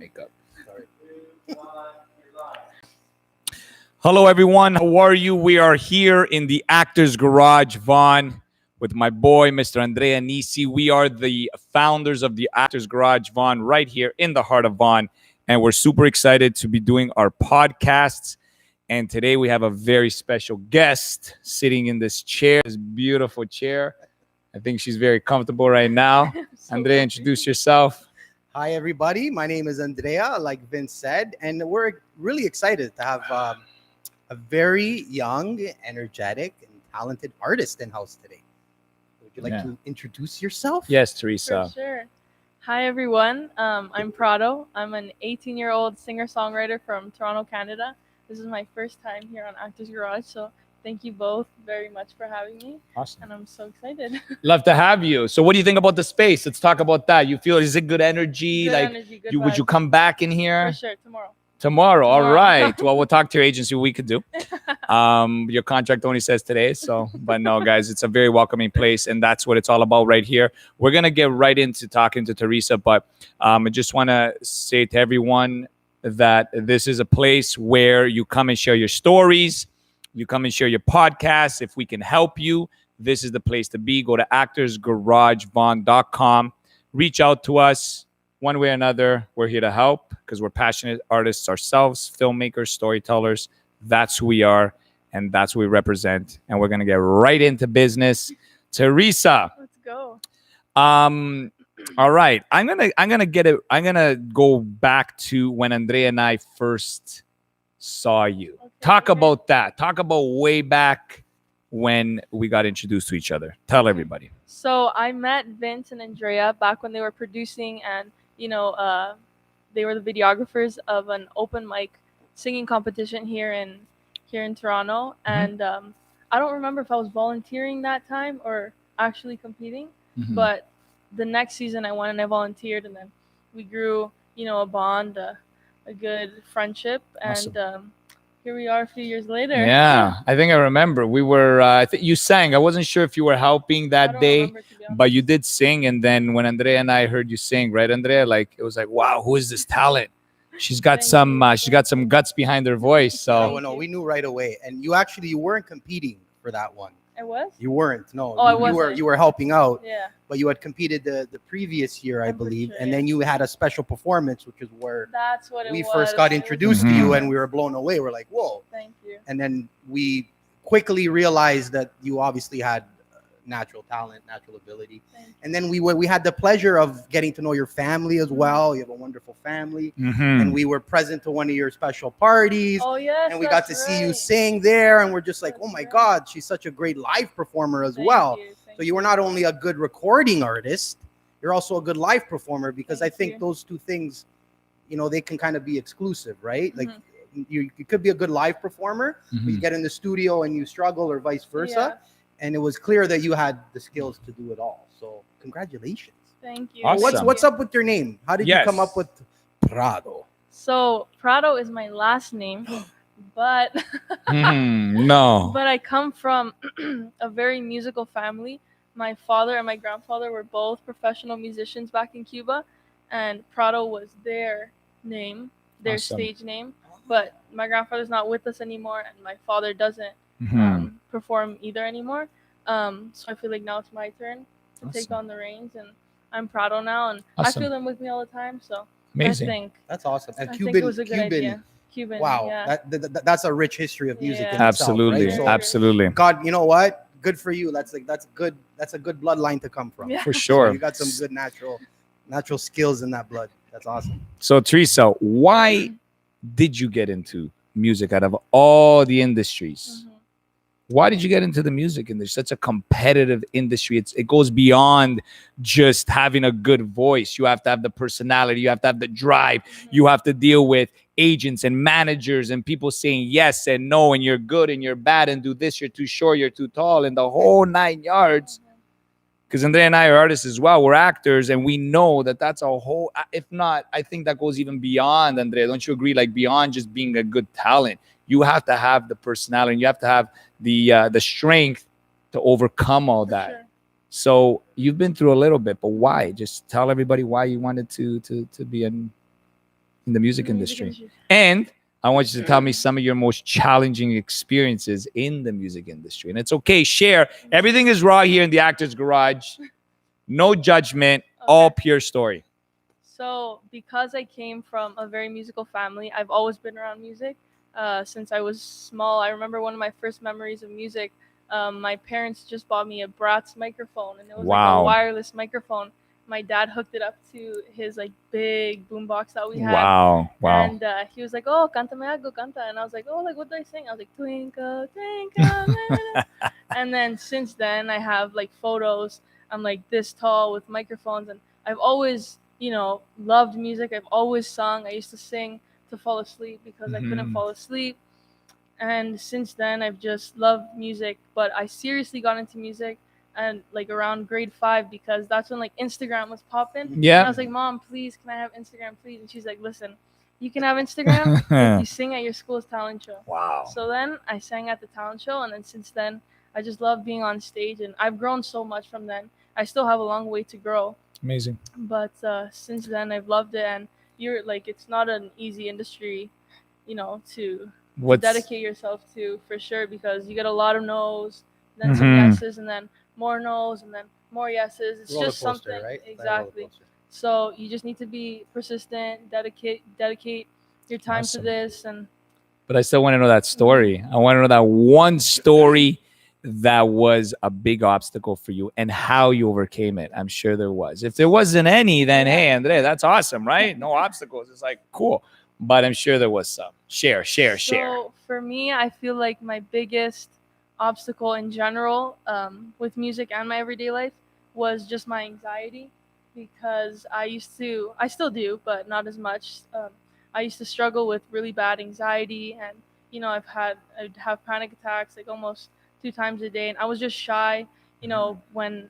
makeup. Hello, everyone. How are you? We are here in the Actors Garage, Vaughan, with my boy, Mr. Andrea Nisi. We are the founders of the Actors Garage, Vaughan, right here in the heart of Vaughan. And we're super excited to be doing our podcasts. And today we have a very special guest sitting in this chair, this beautiful chair. I think she's very comfortable right now. Andrea, introduce yourself. Hi, everybody. My name is Andrea, like Vince said, and we're really excited to have a very young, energetic, and talented artist in house today. Would you like to introduce yourself? Yes, Teresa. For sure. Hi, everyone. I'm Prado. I'm an 18-year-old singer-songwriter from Toronto, Canada. This is my first time here on Actors Garage, so thank you both very much for having me. Awesome. And I'm so excited. Love to have you. So what do you think about the space? Let's talk about that. You feel, is it good energy? Good energy, good would you vibes. come back in here? For sure, tomorrow. Tomorrow. All right. Well, we'll talk to your agency what we could do. Your contract only says today. So, but no, guys, it's a very welcoming place. And that's what it's all about right here. We're going to get right into talking to Teresa. But I just want to say to everyone that this is a place where you come and share your stories. You come and share your podcasts. If we can help you, this is the place to be. Go to actorsgaragevaughan.com. Reach out to us. One way or another, we're here to help because we're passionate artists ourselves, filmmakers, storytellers. That's who we are, and that's what we represent. And we're gonna get right into business. Teresa. Let's go. All right. I'm gonna go back to when Andrea and I first saw you. Okay, Talk about that. Talk about way back when we got introduced to each other. Tell everybody. So I met Vince and Andrea back when they were producing and, they were the videographers of an open mic singing competition here in Toronto. And I don't remember if I was volunteering that time or actually competing, but the next season I went and I volunteered, and then we grew, a bond, a good friendship, and here we are a few years later. Yeah, I think I remember. We were, I think you sang. I wasn't sure if you were helping that day, remember, to be honest. but you did sing. And then when Andrea and I heard you sing, right, Andrea, it was like, wow, who is this talent? She's got some guts behind her voice. So No, we knew right away. And you weren't competing for that one. I was? You weren't. No. Oh, I wasn't. You were helping out. Yeah. But you had competed the previous year, I I'm pretty believe, sure, and yeah. then you had a special performance, which is where That's what we it was. first got It was introduced to Mhm. you, and we were blown away. We're like, whoa. Thank you. And then we quickly realized that you obviously had natural talent, natural ability. Thank you. And then we had the pleasure of getting to know your family as well. You have a wonderful family. Mhm. And we were present to one of your special parties. Oh, yes. And we got to see you sing there. And we're just like, oh That's my right. God, she's such a great live performer as Thank well. you, thank So you were not only a good recording artist, you're also a good live performer, because I Thank think you. those two things, they can kind of be exclusive, right? Like Mm-hmm. you could be a good live performer, but you Mhm. get in the studio and you struggle, or vice versa. Yeah. And it was clear that you had the skills to do it all. So congratulations. Thank you. Awesome. What's up with your name? How did you Yes. come up with Prado? So Prado is my last name, but No. but I come from a very musical family. My father and my grandfather were both professional musicians back in Cuba, and Prado was their name, their Awesome. stage name. But my grandfather's not with us anymore, and my father doesn't Mhm. perform either anymore. So I feel like now it's my turn to take Awesome. on the reins, and I'm Prado now, and Awesome. I feel them with me all the time. So Amazing. I think That's awesome. And I Cuban, think it was a good Cuban. idea. Cuban. Wow, Yeah. that's a rich history of music. Yeah. In itself, Absolutely. right? So, Absolutely. God, you know what? Good for you. That's good. That's a good bloodline to come from. Yeah. For So sure. you got some good natural skills in that blood. That's awesome. So Teresa, why did you get into music out of all the industries? Mhm. Why did you get into the music industry? Such a competitive industry. It goes beyond just having a good voice. You have to have the personality. You have to have the drive. You have to deal with agents and managers and people saying yes and no, and you're good and you're bad, and do this, you're too short, you're too tall, and the whole 9 yards. Because Andrea and I are artists as well. We're actors, and we know that that's a whole, if not, I think that goes even beyond, Andrea. Don't you agree? Like beyond just being a good talent. You have to have the personality, and you have to have the strength to overcome all For that. sure. So you've been through a little bit, but why? Just tell everybody why you wanted to be in the music industry. And I want you to tell me some of your most challenging experiences in the music industry. And it's okay, share. Everything is raw here in the Actors Garage. No judgment, all pure story. So, because I came from a very musical family, I've always been around music since I was small. I remember one of my first memories of music. My parents just bought me a Bratz microphone, and it was like Wow. a wireless microphone. My dad hooked it up to his like big boombox that we had. Wow. And he was like, "Oh, cántame algo, canta." And I was like, "Oh, like what do I sing?" I was like, "Twinkle, twinkle." Na, na, na." And then since then, I have like photos. I'm like this tall with microphones, and I've always, loved music. I've always sung. I used to sing to fall asleep because I couldn't fall asleep. And since then, I've just loved music. But I seriously got into music and like around grade 5 because that's when like Instagram was popping. Yeah. And I was like, "Mom, please, can I have Instagram, please?" And she's like, "Listen, you can have Instagram if you sing at your school's talent show." Wow. So then I sang at the talent show, and then since then, I just love being on stage, and I've grown so much from then. I still have a long way to grow, Amazing. but since then I've loved it, and it's not an easy industry, to dedicate yourself to for sure, because you get a lot of no's, then some yeses, and then more no's, and then more yeses. It's Roller just coaster, something, right? exactly. So you just need to be persistent, dedicate your time Awesome. to this, and But I still want to know that story. I want to know that one story that was a big obstacle for you and how you overcame it. I'm sure there was. If there wasn't any, then hey, Andre, that's awesome, right? No obstacles. It's like, cool. But I'm sure there was some. Share. So for me, I feel like my biggest obstacle in general, with music and my everyday life, was just my anxiety, because I still do, but not as much. I used to struggle with really bad anxiety, and I'd have panic attacks like almost 2 times a day, and I was just shy. When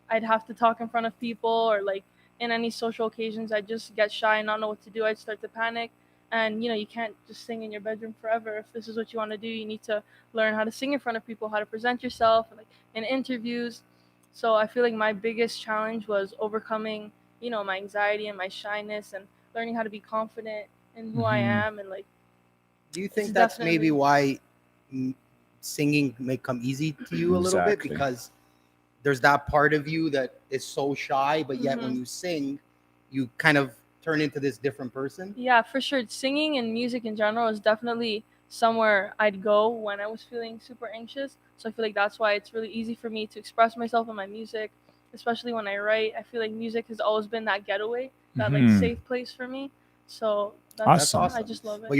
I'd have to talk in front of people, or like in any social occasions, I'd just get shy and not know what to do. I'd start to panic. And you can't just sing in your bedroom forever. If this is what you want to do, you need to learn how to sing in front of people, how to present yourself, like in interviews. So I feel like my biggest challenge was overcoming, my anxiety and my shyness, and learning how to be confident in who I am. And like, do you think that's maybe why singing may come easy to you a little bit, because there's that part of you that is so shy, but yet when you sing, you kind of turn into this different person? Yeah, for sure. Singing and music in general is definitely somewhere I'd go when I was feeling super anxious. So I feel like that's why it's really easy for me to express myself in my music, especially when I write. I feel like music has always been that getaway, that like safe place for me. So that's awesome. I just love it. But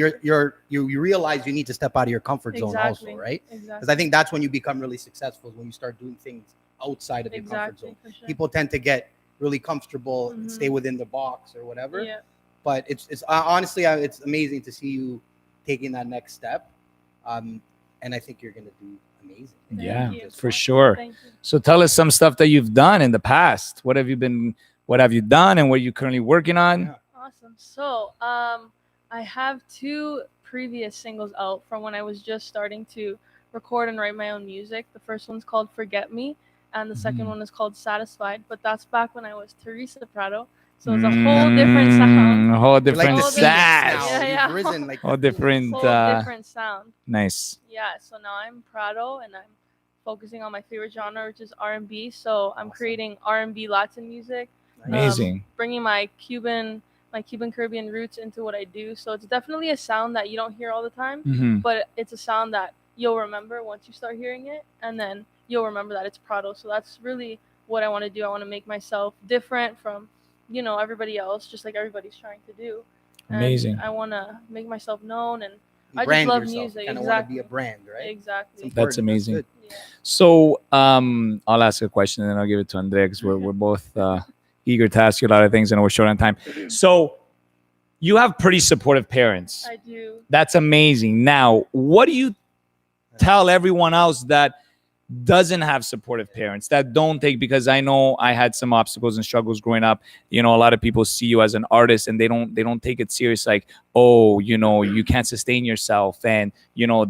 you realize you need to step out of your comfort zone also, right? Exactly. Because I think that's when you become really successful, when you start doing things outside of your comfort zone. Sure. People tend to get really comfortable and stay within the box or whatever. Yeah. But it's honestly, it's amazing to see you taking that next step. And I think you're going to do amazing. Thank you. For sure. Thank you. So tell us some stuff that you've done in the past. What have you done, and what are you currently working on? Yeah. Awesome. So, I have 2 previous singles out from when I was just starting to record and write my own music. The first one's called Forget Me, and the second one is called Satisfied. But that's back when I was Teresa Prado. So it's a whole different sound. A whole different Like sass. Yeah. You've risen like Whole different. Whole different sound. Nice. Yeah. So now I'm Prado, and I'm focusing on my favorite genre, which is R&B. So I'm creating R&B Latin music. Amazing. Bringing my Cuban Caribbean roots into what I do. So it's definitely a sound that you don't hear all the time, but it's a sound that you'll remember once you start hearing it, and then you'll remember that it's Prado. So that's really what I want to do. I want to make myself different from, everybody else, just like everybody's trying to do. And Amazing. I want to make myself known, and you I brand just love yourself. music. You kind of Exactly. want to be a brand, right? Exactly. That's amazing. That's Yeah. So I'll ask a question and then I'll give it to Andrea, because we're both eager to ask you a lot of things and we're short on time. So you have pretty supportive parents. I do. That's amazing. Now, what do you tell everyone else that doesn't have supportive parents, that don't take, because I know I had some obstacles and struggles growing up. A lot of people see you as an artist and they don't take it serious, like, oh, you can't sustain yourself, and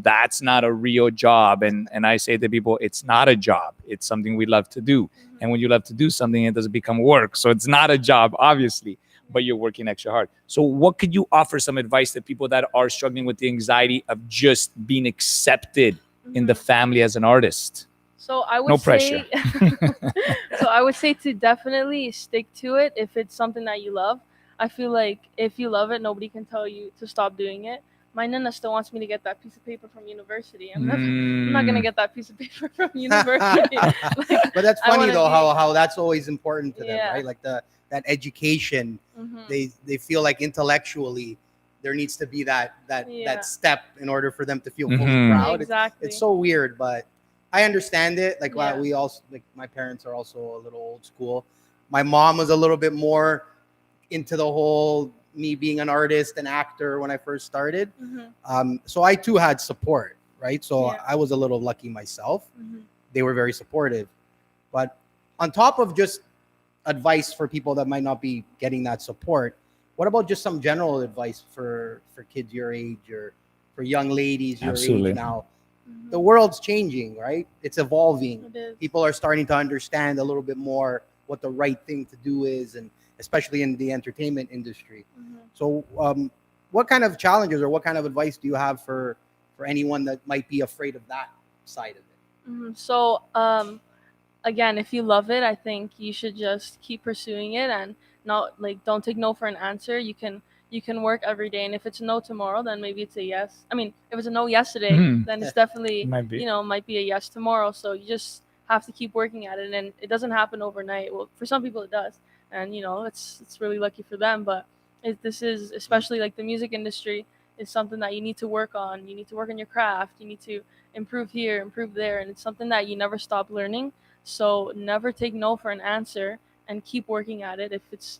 that's not a real job. And I say to people, it's not a job, it's something we love to do. And when you love to do something, it doesn't become work. So it's not a job, obviously. but you're working extra hard. So what could you offer some advice to people that are struggling with the anxiety of just being accepted in the Mhm. family as an artist? So I would No say, pressure. so I would say to definitely stick to it if it's something that you love. I feel like if you love it, nobody can tell you to stop doing it. My nana still wants me to get that piece of paper from university. I'm not gonna Mm. get that piece of paper from university. Like, But that's I funny wanna though be- how that's always important to them, Yeah. right? Like that education, Mhm. they feel like intellectually there needs to be that Yeah. step in order for them to feel fully Mhm. proud. Exactly. It's so weird, but I understand it. Like Yeah. we also, like, my parents are also a little old school. My mom was a little bit more into the whole me being an artist and actor when I first started. Mhm. So I too had support, right? So Yeah. I was a little lucky myself. Mhm. They were very supportive. But on top of just advice for people that might not be getting that support, what about just some general advice for kids your age or for young ladies your Absolutely. age now? Mhm. The world's changing, right? It's evolving. It is. People are starting to understand a little bit more what the right thing to do is, and especially in the entertainment industry. Mhm. So, what kind of challenges or what kind of advice do you have for anyone that might be afraid of that side of it? So, again, if you love it, I think you should just keep pursuing it and not like don't take no for an answer. You can work every day, and if it's a no tomorrow, then maybe it's a yes. I mean, if it's a no yesterday, Mhm. then it's definitely Might be. might be a yes tomorrow. So you just have to keep working at it, and it doesn't happen overnight. Well, for some people it does, and it's really lucky for them. But this is especially like the music industry is something that you need to work on. You need to work on your craft. You need to improve here, improve there, and it's something that you never stop learning. So never take no for an answer and keep working at it if it's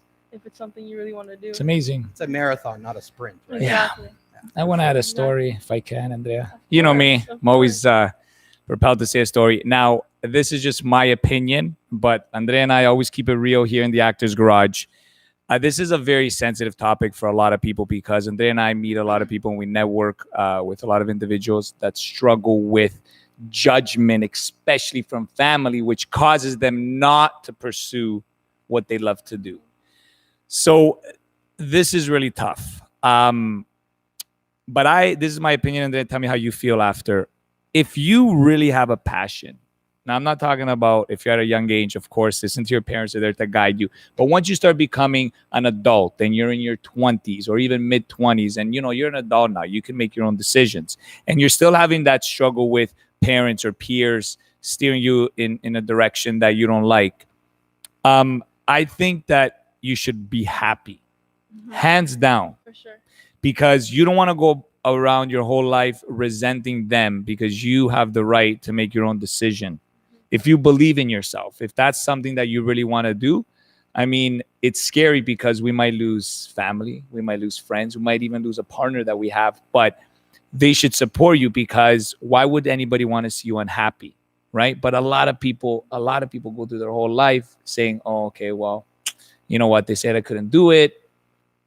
something you really want to do. It's amazing. It's a marathon, not a sprint, right? Yeah. Exactly. I want to add a Exactly. story if I can, Andrea. Of You know course, me. of I'm always propelled to say a story. Now, this is just my opinion, but Andrea and I always keep it real here in the Actors Garage. This is a very sensitive topic for a lot of people because Andrea and I meet a lot of people and we network with a lot of individuals that struggle with judgment, especially from family, which causes them not to pursue what they love to do. So this is really tough. But this is my opinion, and then tell me how you feel after. If you really have a passion, now I'm not talking about if you're at a young age, of course, listen to your parents, they're there to guide you. But once you start becoming an adult and you're in your 20s or even mid 20s, and you're an adult now, you can make your own decisions, and you're still having that struggle with parents or peers steering you in a direction that you don't like. I think that you should be happy, Mhm. hands down, For sure. because you don't want to go around your whole life resenting them because you have the right to make your own decision. If you believe in yourself, if that's something that you really want to do, I mean, it's scary because we might lose family, we might lose friends, we might even lose a partner that we have, but they should support you because why would anybody want to see you unhappy, right? But a lot of people go through their whole life saying, "Oh, okay, well, you know what? They said I couldn't do it."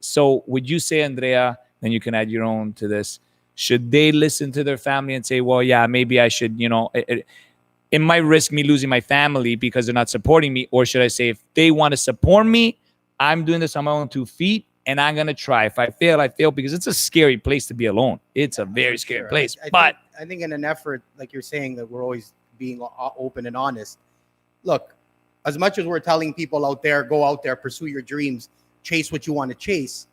So would you say, Andrea, then you can add your own to this, should they listen to their family and say, well, yeah, maybe I should, it might risk me losing my family because they're not supporting me? Or should I say, if they want to support me, I'm doing this on my own 2 feet and I'm going to try. If I fail, I fail, because it's a scary place to be alone. It's a very For scary sure. place. I think in an effort, like you're saying, that we're always being open and honest. Look, as much as we're telling people out there, go out there, pursue your dreams, chase what you want to chase,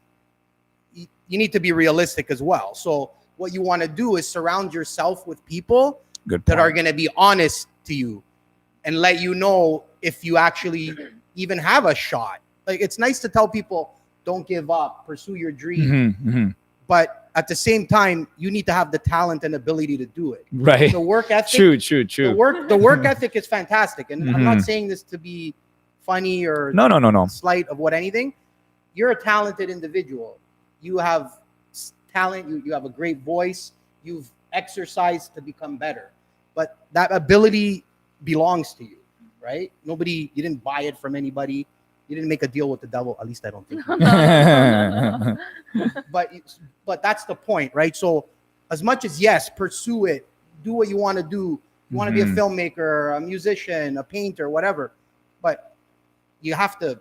you need to be realistic as well. So what you want to do is surround yourself with people that are going to be honest to you and let you know if you actually even have a shot. Like, it's nice to tell people, don't give up, pursue your dream. But at the same time, you need to have the talent and ability to do it. Right. The work ethic. True. The work ethic is fantastic. And I'm not Mhm. saying this to be funny or No. slight of what anything. You're a talented individual. You have talent. You have a great voice. You've exercised to become better. But that ability belongs to you, right? You didn't buy it from anybody. You didn't make a deal with the devil. At least I don't think. No. But that's the point, right? So as much as, yes, pursue it, do what you want to do. You want to be a filmmaker, a musician, a painter, whatever. But you have to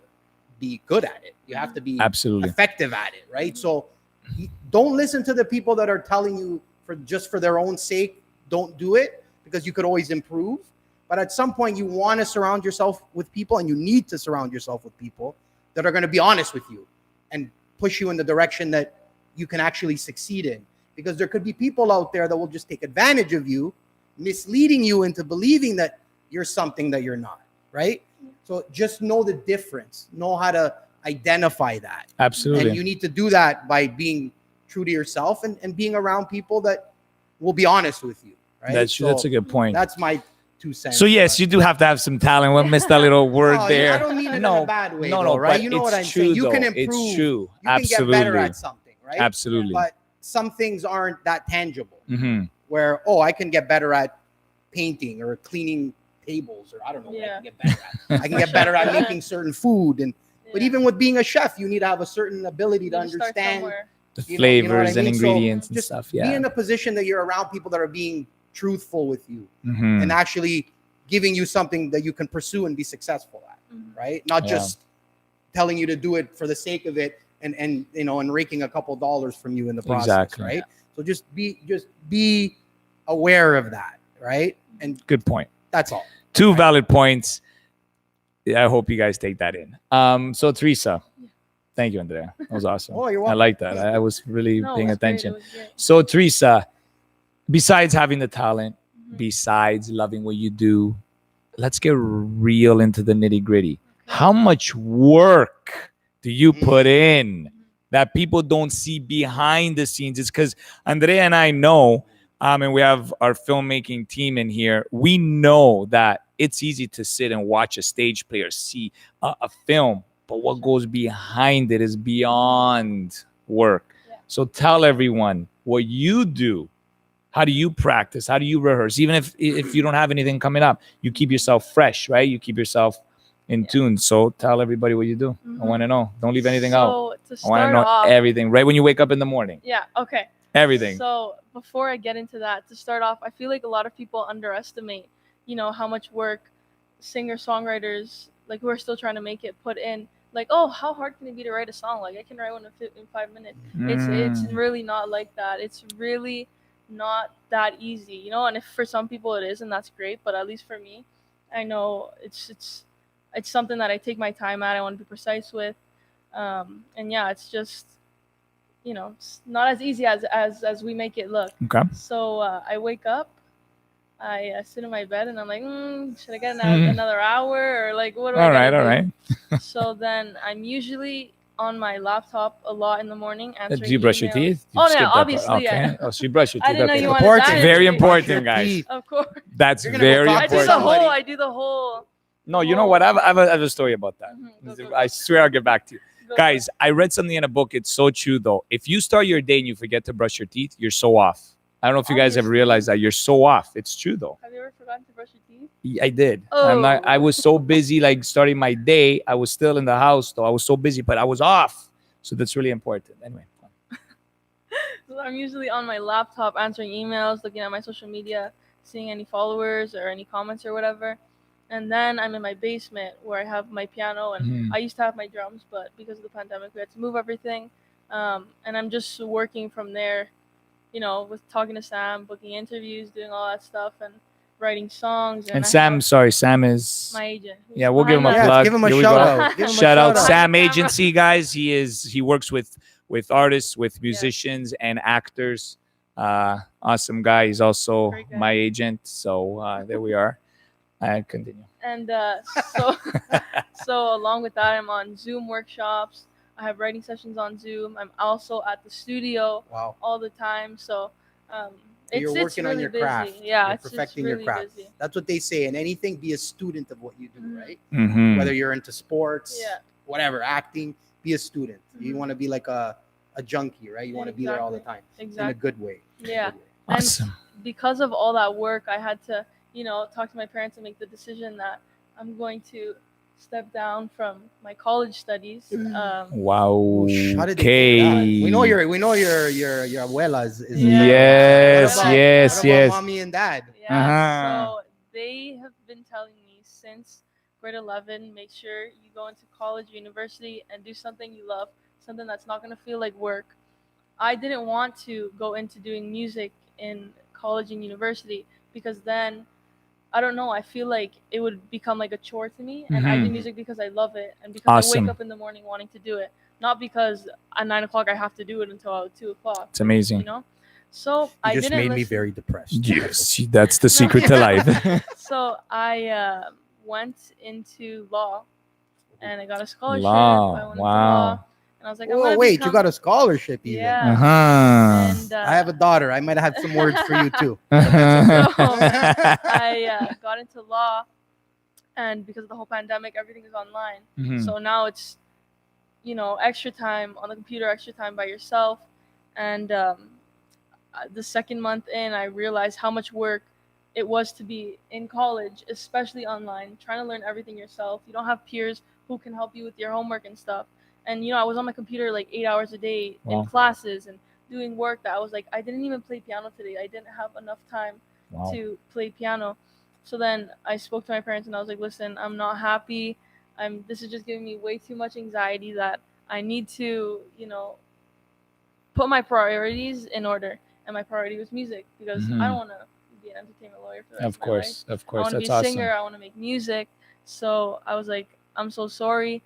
be good at it. You have to be Absolutely. effective at it, right? So don't listen to the people that are telling you for their own sake, don't do it, because you could always improve. But at some point, you want to surround yourself with people, and you need to surround yourself with people that are going to be honest with you and push you in the direction that you can actually succeed in. Because there could be people out there that will just take advantage of you, misleading you into believing that you're something that you're not, right? So just know the difference. Know how to identify that. Absolutely. And you need to do that by being true to yourself and being around people that will be honest with you, right? That's a good point. That's my 2 cents. So yes, you do have to have some talent. We missed that little word No, there. I don't mean it in a bad way, though, right? but You know what it's I'm true, saying? You can though. improve. It's true. You can get better at something, right? Absolutely. But some things aren't that tangible. Mhm. Where, I can get better at painting or cleaning tables, or I don't know what I can get better at. I can get better at making certain food. But even with being a chef, you need to have a certain ability to understand The you know what I flavors and mean? So ingredients and just stuff. be Yeah. in a position that you're around people that are being truthful with you Mhm. and actually giving you something that you can pursue and be successful at, right? Not just telling you to do it for the sake of it and raking a couple dollars from you in the process, Exactly. right? So just be aware of that, right? And Good point. that's all. Two valid points. Yeah, I hope you guys take that in. So Teresa, thank you, Andrea. That was awesome. Oh, you're I welcome. like that. I was really No, it paying was great, attention. it was great. So Teresa, besides having the talent, besides loving what you do, let's get real into the nitty gritty. How much work do you put in that people don't see behind the scenes? It's because Andrea and I know, and we have our filmmaking team in here. We know that it's easy to sit and watch a stage play or see a film, but what goes behind it is beyond work. Yeah. So tell everyone what you do. How do you practice? How do you rehearse? Even if you don't have anything coming up, you keep yourself fresh, right? You keep yourself in tune. So tell everybody what you do. I want to know. Don't leave anything out. To I want to start know off, everything right when you wake up in the morning. yeah, okay. Everything. So before I get into that, to start off, I feel like a lot of people underestimate, how much work singer-songwriters, like who are still trying to make it, put in. Like, oh, how hard can it be to write a song? Like, I can write one in 5 minutes. It's really not like that. It's really not that easy, and if for some people it is, and that's great, but at least for me, I know it's something that I take my time at. I want to be precise with, and yeah, it's just it's not as easy as we make it look. Okay. So I wake up, I sit in my bed, and I'm like, should I get another hour, or like, what do I gotta do? All right. So then I'm usually on my laptop a lot in the morning answering Do you brush your emails. teeth? You Oh, skip no, that part. obviously, yeah. Okay. Oh, so you brush your teeth. I didn't know Okay. you wanted Important. that. Very into me. important, guys. Of course. That's You're gonna go very talk to I do important. I do the whole. No, you know what? I have a story about that. Go. I swear I'll get back to you. Go. Guys, I read something in a book. It's so true, though. If you start your day and you forget to brush your teeth, you're so off. I don't know if you guys have realized that. You're so off. It's true, though. Have you ever forgotten to brush your teeth? I did. Oh. I was so busy, like starting my day. I was still in the house, though. I was so busy, but I was off. So that's really important. Anyway. So I'm usually on my laptop answering emails, looking at my social media, seeing any followers or any comments or whatever. And then I'm in my basement where I have my piano, and I used to have my drums, but because of the pandemic, we had to move everything. And I'm just working from there, with talking to Sam, booking interviews, doing all that stuff, and writing songs. And Sam, sorry, Sam is my agent. Yeah, we'll give him a behind plug. Give him a Here we shout go. out. Give him a Shout out out. Sam Camera. Agency, guys. He works with artists, with musicians and actors. Awesome guy. He's also Great guy. my agent. So there we are. I continue. And so along with that, I'm on Zoom workshops. I have writing sessions on Zoom. I'm also at the studio all the time. So You're it's working really on your busy. craft. Yeah, You're it's perfecting really your craft. busy. That's what they say. And anything, be a student of what you do, right? Mhm. Whether you're into sports, Yeah. whatever, acting, be a student. You want to be like a junkie, right? You want to be there all the time Exactly. in a good way. Yeah. Awesome. And because of all that work, I had to, talk to my parents and make the decision that I'm going to step down from my college studies. Wow. How did they do that? Okay. We know your abuela is Yes, what about- yes, what about yes. mommy and dad? Yeah. Uh-huh. So they have been telling me since grade 11, make sure you go into college, university, and do something you love, something that's not gonna feel like work. I didn't want to go into doing music in college and university because then I don't know, I feel like it would become like a chore to me, and I do Mhm. music because I love it and because I wake Awesome. up in the morning wanting to do it, not because at 9 o'clock I have to do it until 2 o'clock. It's amazing. You know, so You I just didn't made me listen. very depressed. Yes, that's the secret to life. So I went into law, and I got a scholarship. Law, I went into wow. law, and I was like, I'm Oh gonna wait, become, you got a scholarship even. yeah. Uh-huh. And I have a daughter. I might have some words for you too. so I got into law, and because of the whole pandemic, everything is online. Mhm. So now it's, extra time on the computer, extra time by yourself. And the second month in, I realized how much work it was to be in college, especially online, trying to learn everything yourself. You don't have peers who can help you with your homework and stuff. And I was on my computer like 8 hours a day Wow. in classes and doing work that I was like, I didn't even play piano today. I didn't have enough time Wow. to play piano. So then I spoke to my parents and I was like, listen, I'm not happy. This is just giving me way too much anxiety that I need to, put my priorities in order. And my priority was music because Mhm. I don't want to be an entertainment lawyer for the rest Of of my life. course, of I course. want to be That's a awesome. singer. I want to make music. So I was like, I'm so sorry.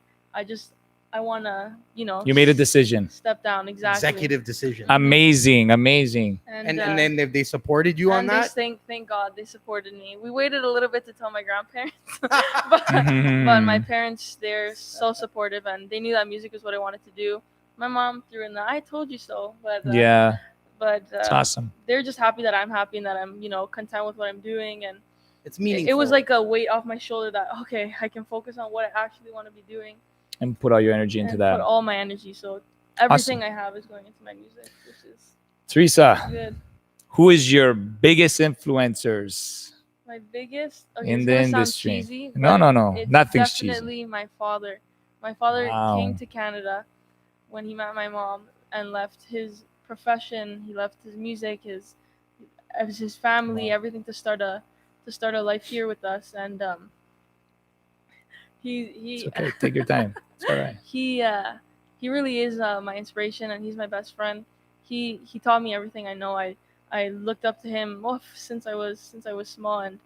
I want to, You made a decision. step down. Exactly. Executive decision. Amazing, amazing. And then if they supported you on and that, thank God they supported me. We waited a little bit to tell my grandparents, but, Mhm. but my parents, they're so supportive, and they knew that music was what I wanted to do. My mom threw in the "I told you so," but Yeah, but it's awesome. they're just happy that I'm happy and that I'm content with what I'm doing, and it's it meaningful. was like a weight off my shoulder that okay, I can focus on what I actually want to be doing And put all your energy into and that. put all my energy. So everything I have is going into my music, which is Teresa, good. who is your biggest influencers My biggest okay, in it's the gonna sound industry? cheesy, No, but no, no. it's Nothing's cheesy. definitely my father. My father Wow. came to Canada when he met my mom and left his profession. He left his music, his family, Wow. everything to start a life here with us. And It's he okay. Take your time. It's all right. he really is my inspiration, and he's my best friend. He taught me everything I know. I looked up to him since I was small, and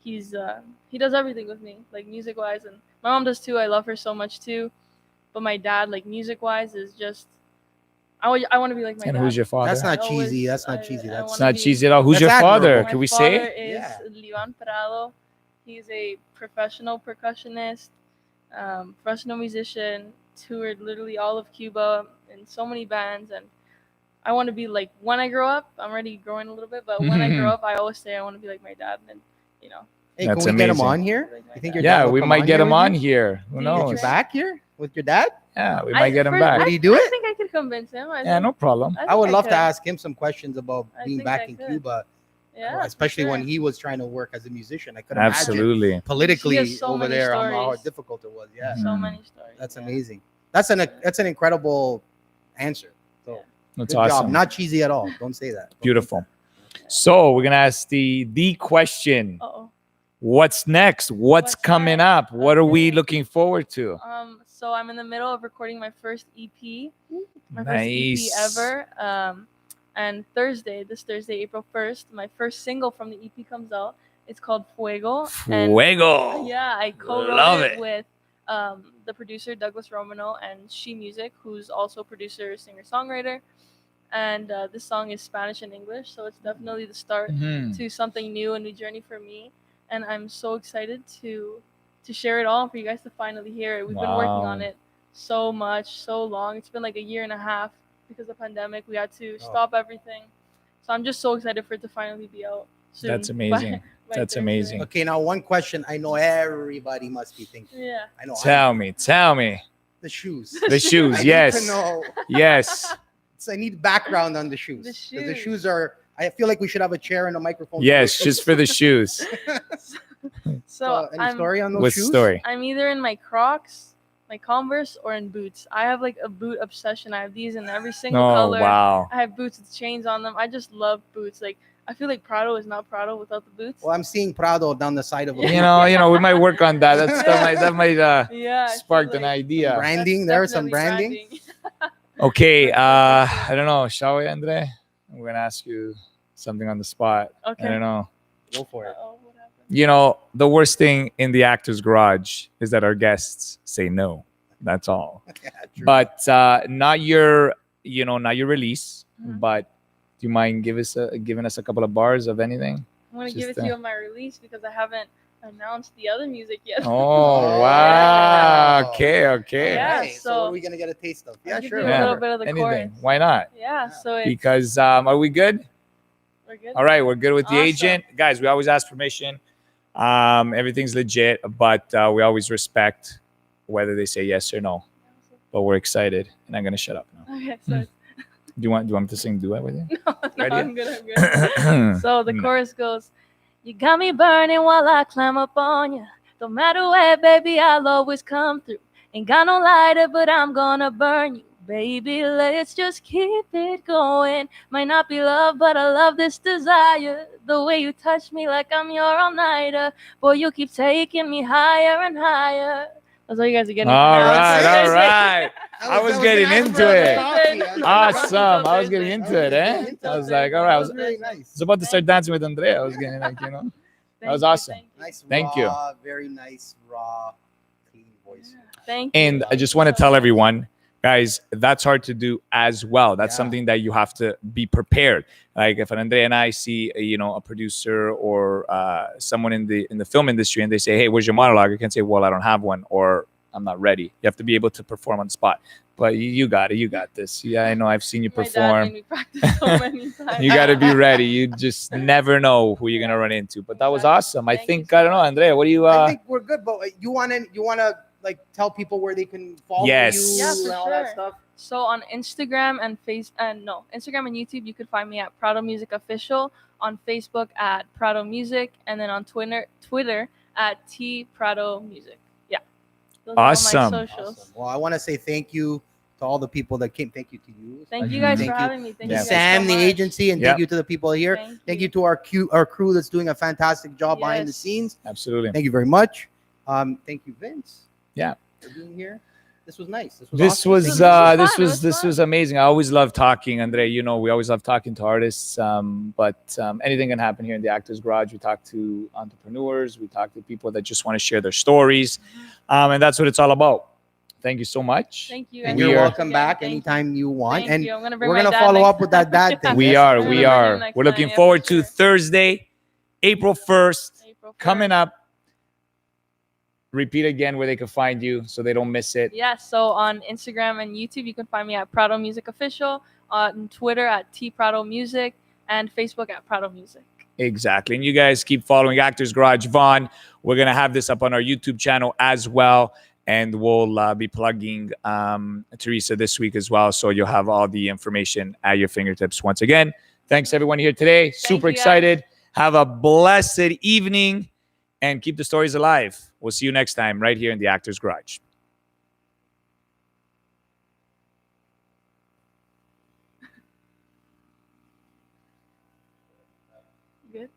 he does everything with me, like music wise, and my mom does too. I love her so much too, but my dad, like music wise, is just I want to be like my And dad. who's your father? That's not I always- cheesy. That's not I- cheesy. I That's It's wanna not be- cheesy at all. Who's That's your father? admirable. Can we My father say? is Yeah. Vaughan Prado. He's a professional percussionist, professional musician, toured literally all of Cuba in so many bands, and I want to be like when I grow up. I'm already growing a little bit, but when I grow up, I always say I want to be like my dad, and Hey, That's can we get him amazing. on here? Like my You think dad. your dad Yeah, will we come might get him with on you? here. Who Do you Get knows? you back here with your dad? Yeah, we might get him first, back. Would he do I it? think I could convince him. Yeah, no problem. I would love to could. ask him some questions about I being think back I in could. Cuba, Yeah, for especially when sure. he was trying to work as a musician. I could imagine Absolutely. politically He has so over many there how stories. difficult it was. Yeah, So Mhm. many stories. that's yeah. amazing. That's an incredible answer. So That's good awesome. job. Not cheesy at all. Don't say that. Don't Beautiful. Yeah. So we're gonna ask the question. Uh-oh. What's next? What's coming next? up? What are we Okay. looking forward to? So I'm in the middle of recording my first EP, my Nice. first EP ever. And this Thursday, April 1st, my first single from the EP comes out. It's called Fuego. And Fuego. yeah, I co-wrote Love it it. with the producer Douglas Romano and She Music, who's also producer, singer, songwriter. And this song is Spanish and English, so it's definitely the start Mhm. to something new, a new journey for me. And I'm so excited to share it all for you guys to finally hear it. We've been working on Wow. it so much, so long. It's been like a year and a half because of the pandemic. We had to Oh. stop everything. So I'm just so excited for it to finally be out soon. That's amazing. by That's Thursday. amazing. Okay, now one question I know everybody must be thinking. Yeah. I know Tell me. the shoes. The shoes. I need Yes. to know. Yes. So I need background on the shoes. The 'Cause the shoes. shoes are. I feel like we should have a chair and a microphone. Yes. Just for the shoes. So Any story on those What's shoes? the story? I'm either in my Crocs, like Converse or in boots. I have like a boot obsession. I have these in every single Oh color. wow. I have boots with chains on them. I just love boots. Like I feel like Prado is not Prado without the boots. Well, I'm seeing Prado down the side of a You We might work on that. That might Yeah, I feel spark an like idea. branding there, some branding. Okay, That's I don't know. Shall we, Andre? I'm gonna ask you something on the spot. Okay. I don't know. Go for it. Uh-oh, what happened? You know, the worst thing in the actor's garage is that our guests say no. That's all. Yeah, true. But not your, not your release. Mhm. But do you mind giving us a couple of bars of anything? I'm gonna give Just, it to you on my release because I haven't announced the other music yet. Oh wow! Wow. Okay, okay. Yeah, Alright, so what so- are we gonna get a taste of? I'll Yeah, give sure. you a Yeah. little bit of the Anything? chorus. Why not? Yeah, so it's Because are we good? we're good. All right, we're good with the Awesome. agent, guys. We always ask permission. Everything's legit, but we always respect whether they say yes or no. But we're excited, and I'm gonna shut up now. Okay, so it's, Do you want me to sing duet with you? no, Ready? I'm good. I'm good. So the No. chorus goes, "You got me burning while I climb up on you. Don't matter where, baby, I'll always come through. Ain't got no lighter, but I'm gonna burn you. Baby, let's just keep it going. Might not be love, but I love this desire. The way you touch me like I'm your all-nighter. Boy, you keep taking me higher and higher." That's all you guys are getting. All now. right, all right. That I was that getting an into African it. coffee. I know. Awesome. I was getting That into it, eh? That I was was like, all right. I was really nice. about to start dancing with Andrea. I was getting like, Thank was you, awesome. thank you. Nice, Thank you. raw, very nice, raw, clean voice. Thank you. And I just want to tell everyone, guys, that's hard to do as well. That's Yeah. something that you have to be prepared. Like if an Andrea and I see, a producer or someone in the film industry, and they say, "Hey, where's your monologue?" I can say, "Well, I don't have one," or "I'm not ready." You have to be able to perform on the spot. But you got it. You got this. Yeah, I know. I've seen you My dad perform. made me practice so many times. You got to be ready. You just never know who you're gonna run into. But that was Exactly. awesome. I Thank you think so I don't know, much. Andrea. What do you? I think we're good, but you wanna like tell people where they can follow Yes. you Yeah, and for all that sure. stuff. So on Instagram and Instagram and YouTube, you could find me at Prado Music Official. On Facebook at Prado Music, and then on Twitter at T Prado Music. Yeah. Those Awesome. are all my socials. Awesome. Well, I want to say thank you to all the people that came. Thank you to you. Thank you guys Thank for you. having me. Thank Yeah. you guys Sam, so the much. agency, and Yep. thank you to the people here. Thank you to our crew that's doing a fantastic job behind the Yes. scenes. Absolutely. Thank you very much. Thank you, Vince. Yeah. For being here. This was nice. This was This awesome. was This was this fun. It was was this fun. was amazing. I always love talking, Andre. We always love talking to artists. But anything can happen here in the Actors Garage. We talk to entrepreneurs. We talk to people that just want to share their stories, and that's what it's all about. Thank you so much. Thank you. And We you're are- welcome Again, back thank anytime you want. Thank And you. I'm gonna bring we're my gonna dad follow next up with that time. dad thing. We Yes, are. we're We gonna- are. next We're time, looking yeah, for forward to sure. Thursday, April 1st, April coming 1st. up. Repeat again where they can find you so they don't miss it. Yeah, so on Instagram and YouTube, you can find me at Prado Music Official, on Twitter at T Prado Music, and Facebook at Prado Music. Exactly. And you guys keep following Actors Garage Vaughan. We're going to have this up on our YouTube channel as well. And we'll be plugging Teresa this week as well. So you'll have all the information at your fingertips once again. Thanks, everyone here today. Super you, guys. excited. Have a blessed evening and keep the stories alive. We'll see you next time right here in the Actors Garage. Good.